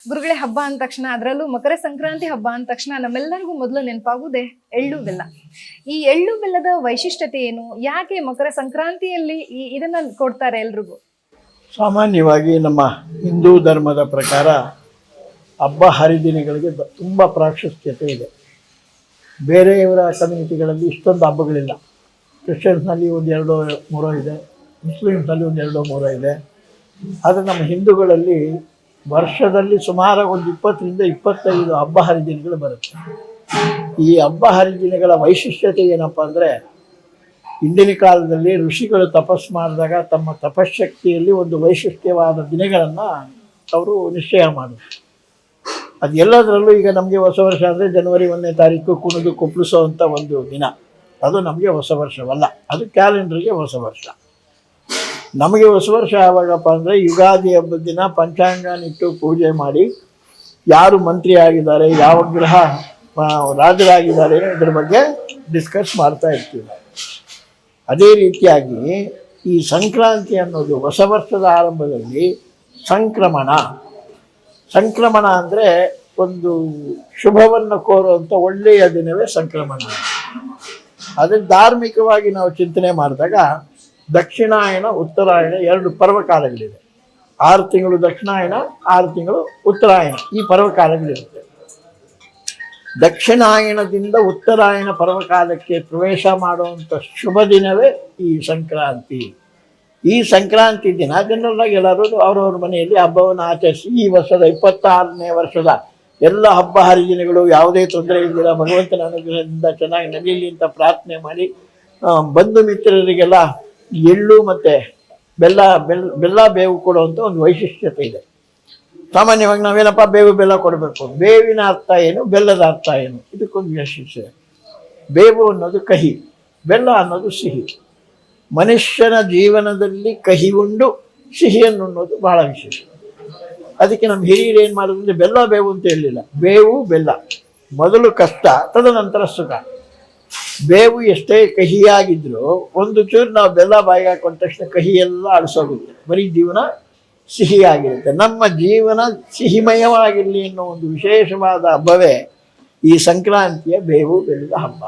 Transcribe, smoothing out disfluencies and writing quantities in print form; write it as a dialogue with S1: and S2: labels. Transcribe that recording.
S1: ಗುರುಗಳೇ, ಹಬ್ಬ ಅಂದ ತಕ್ಷಣ, ಅದರಲ್ಲೂ ಮಕರ ಸಂಕ್ರಾಂತಿ ಹಬ್ಬ ಅಂದ ತಕ್ಷಣ ನಮ್ಮೆಲ್ಲರಿಗೂ ಮೊದಲು ನೆನಪಾಗುವುದೇ ಎಳ್ಳು ಬೆಲ್ಲ. ಈ ಎಳ್ಳು ಬೆಲ್ಲದ ವೈಶಿಷ್ಟ್ಯತೆ ಏನು? ಯಾಕೆ ಮಕರ ಸಂಕ್ರಾಂತಿಯಲ್ಲಿ ಇದನ್ನ ಕೊಡ್ತಾರೆ ಎಲ್ರಿಗೂ?
S2: ಸಾಮಾನ್ಯವಾಗಿ ನಮ್ಮ ಹಿಂದೂ ಧರ್ಮದ ಪ್ರಕಾರ ಹಬ್ಬ ಹರಿದಿನಗಳಿಗೆ ತುಂಬ ಪ್ರಾಶಸ್ತ್ಯತೆ ಇದೆ. ಬೇರೆಯವರ ಕಮ್ಯುನಿಟಿಗಳಲ್ಲಿ ಇಷ್ಟೊಂದು ಹಬ್ಬಗಳಿಲ್ಲ. ಕ್ರಿಶ್ಚಿಯನ್ಸ್ನಲ್ಲಿ ಒಂದು 2-3 ಇದೆ, ಮುಸ್ಲಿಮ್ಸ್ನಲ್ಲಿ ಒಂದು 2-3 ಇದೆ. ಆದರೆ ನಮ್ಮ ಹಿಂದೂಗಳಲ್ಲಿ ವರ್ಷದಲ್ಲಿ ಸುಮಾರು ಒಂದು 20-25 ಹಬ್ಬ ಹರಿದಿನಗಳು ಬರುತ್ತೆ. ಈ ಹಬ್ಬ ಹರಿದಿನಗಳ ವೈಶಿಷ್ಟ್ಯತೆ ಏನಪ್ಪ ಅಂದರೆ, ಹಿಂದಿನ ಕಾಲದಲ್ಲಿ ಋಷಿಗಳು ತಪಸ್ಸು ಮಾಡಿದಾಗ ತಮ್ಮ ತಪಶಕ್ತಿಯಲ್ಲಿ ಒಂದು ವೈಶಿಷ್ಟ್ಯವಾದ ದಿನಗಳನ್ನು ಅವರು ನಿಶ್ಚಯ ಮಾಡಿದ್ರು. ಅದು ಎಲ್ಲದರಲ್ಲೂ ಈಗ ನಮಗೆ ಹೊಸ ವರ್ಷ ಅಂದರೆ ಜನವರಿ 1ನೇ ತಾರೀಕು ಕುಣಿದು ಕುಪ್ಪಳಿಸೋ ಅಂಥ ಒಂದು ದಿನ, ಅದು ನಮಗೆ ಹೊಸ ವರ್ಷವಲ್ಲ, ಅದು ಕ್ಯಾಲೆಂಡ್ರಿಗೆ ಹೊಸ ವರ್ಷ. ನಮಗೆ ಹೊಸ ವರ್ಷ ಯಾವಾಗಪ್ಪ ಅಂದರೆ ಯುಗಾದಿ ಹಬ್ಬದ ದಿನ ಪಂಚಾಂಗನಿಟ್ಟು ಪೂಜೆ ಮಾಡಿ ಯಾರು ಮಂತ್ರಿ ಆಗಿದ್ದಾರೆ, ಯಾವ ಗ್ರಹ ರಾಜರಾಗಿದ್ದಾರೆ ಇದ್ರ ಬಗ್ಗೆ ಡಿಸ್ಕಸ್ ಮಾಡ್ತಾ ಇರ್ತೀವಿ. ಅದೇ ರೀತಿಯಾಗಿ ಈ ಸಂಕ್ರಾಂತಿ ಅನ್ನೋದು ಹೊಸ ವರ್ಷದ ಆರಂಭದಲ್ಲಿ ಸಂಕ್ರಮಣ ಅಂದರೆ ಒಂದು ಶುಭವನ್ನು ಕೋರುವಂಥ ಒಳ್ಳೆಯ ದಿನವೇ ಸಂಕ್ರಮಣ. ಅದನ್ನು ಧಾರ್ಮಿಕವಾಗಿ ನಾವು ಚಿಂತನೆ ಮಾಡಿದಾಗ ದಕ್ಷಿಣಾಯನ ಉತ್ತರಾಯಣ 2 ಪರ್ವಕಾಲಗಳಿವೆ. 6 ತಿಂಗಳು ದಕ್ಷಿಣಾಯನ, 6 ತಿಂಗಳು ಉತ್ತರಾಯಣ, ಈ ಪರ್ವಕಾಲಗಳಿರುತ್ತೆ. ದಕ್ಷಿಣಾಯಣದಿಂದ ಉತ್ತರಾಯಣ ಪರ್ವಕಾಲಕ್ಕೆ ಪ್ರವೇಶ ಮಾಡುವಂಥ ಶುಭ ದಿನವೇ ಈ ಸಂಕ್ರಾಂತಿ. ಈ ಸಂಕ್ರಾಂತಿ ದಿನ ಜನರಲ್ಲಾಗಿ ಎಲ್ಲರೂ ಅವರವ್ರ ಮನೆಯಲ್ಲಿ ಹಬ್ಬವನ್ನು ಆಚರಿಸಿ ಈ ವರ್ಷದ 26ನೇ ವರ್ಷದ ಎಲ್ಲ ಹಬ್ಬ ಹರಿದಿನಗಳು ಯಾವುದೇ ತೊಂದರೆ ಇದ್ದಿಲ್ಲ, ಭಗವಂತನ ಅನುಗ್ರಹದಿಂದ ಚೆನ್ನಾಗಿ ನಡೀಲಿ ಅಂತ ಪ್ರಾರ್ಥನೆ ಮಾಡಿ ಬಂಧು ಮಿತ್ರರಿಗೆಲ್ಲ ಎಳ್ಳು ಮತ್ತು ಬೆಲ್ಲ ಬೇವು ಕೊಡುವಂಥ ಒಂದು ವೈಶಿಷ್ಟ್ಯತೆ ಇದೆ. ಸಾಮಾನ್ಯವಾಗಿ ನಾವೇನಪ್ಪ ಬೇವು ಬೆಲ್ಲ ಕೊಡಬೇಕು, ಬೇವಿನ ಅರ್ಥ ಏನು, ಬೆಲ್ಲದ ಅರ್ಥ ಏನು, ಇದಕ್ಕೊಂದು ವೈಶಿಷ್ಟ್ಯ. ಬೇವು ಅನ್ನೋದು ಕಹಿ, ಬೆಲ್ಲ ಅನ್ನೋದು ಸಿಹಿ. ಮನುಷ್ಯನ ಜೀವನದಲ್ಲಿ ಕಹಿ ಉಂಡು ಸಿಹಿಯನ್ನು ಉಣ್ಣೋದು ಬಹಳ ವಿಶೇಷ. ಅದಕ್ಕೆ ನಮ್ಮ ಹಿರಿಯರು ಏನು ಮಾಡೋದು ಅಂದರೆ ಬೆಲ್ಲ ಬೇವು ಅಂತ ಹೇಳಲಿಲ್ಲ, ಬೇವು ಬೆಲ್ಲ. ಮೊದಲು ಕಷ್ಟ, ತದನಂತರ ಸುಖ. ಬೇವು ಎಷ್ಟೇ ಕಹಿಯಾಗಿದ್ದರೂ ಒಂದು ಚೂರು ನಾವು ಬೆಲ್ಲ ಬಾಯಿಗೆ ಹಾಕೊಂಡ ತಕ್ಷಣ ಕಹಿ ಎಲ್ಲ ಅಳಿಸೋಗುತ್ತೆ, ಬರೀ ಜೀವನ ಸಿಹಿಯಾಗಿರುತ್ತೆ. ನಮ್ಮ ಜೀವನ ಸಿಹಿಮಯವಾಗಿರಲಿ ಅನ್ನೋ ಒಂದು ವಿಶೇಷವಾದ ಹಬ್ಬವೇ ಈ ಸಂಕ್ರಾಂತಿಯ ಬೇವು ಬೆಲ್ಲದ ಹಬ್ಬ.